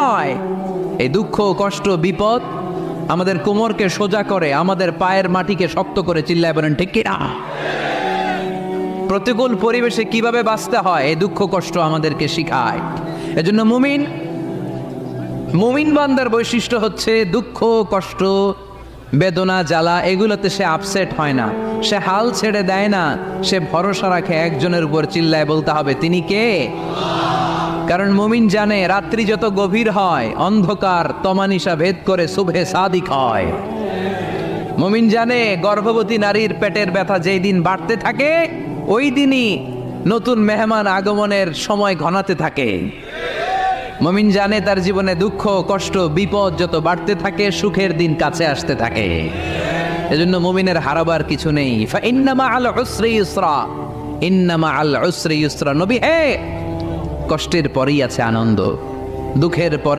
নয়। এই দুঃখ, কষ্ট, বিপদ আমাদের কোমরকে সোজা করে, আমাদের পায়ের মাটিকে শক্ত করে। চিল্লায় বলেন ঠিক কিনা? প্রতিকূল পরিবেশে কিভাবে বাঁচতে হয় এই দুঃখ কষ্ট আমাদেরকে শিখায়। এজন্য মুমিন বান্দার বৈশিষ্ট্য হচ্ছে দুঃখ কষ্ট বেদনা জ্বালা এগুলোতে সে আপসেট হয় না, সে হাল ছেড়ে দেয় না, সে ভরসা রাখে একজনের উপর। চিল্লায় বলতে হবে তিনি কে? কারণ মুমিন জানে রাত্রি যত গভীর হয় অন্ধকার তমানিসা ভেদ করে সুবহে সাদিক হয়। মুমিন জানে গর্ভবতী নারীর পেটের ব্যথা যেই দিন বাড়তে থাকে ওই দিনই নতুন মেহমান আগমনের সময় ঘনাতে থাকে। মুমিন জানে তার জীবনে দুঃখ কষ্ট বিপদ যত বাড়তে থাকে সুখের দিন কাছে আসতে থাকে। এজন্য মুমিনের হারাবার কিছু নেই। ইন্না মাআল উসরি ইউসরা, ইন্না মাআল উসরি ইউসরা। নবী হে, কষ্টের পরেই আছে আনন্দ, দুঃখের পরে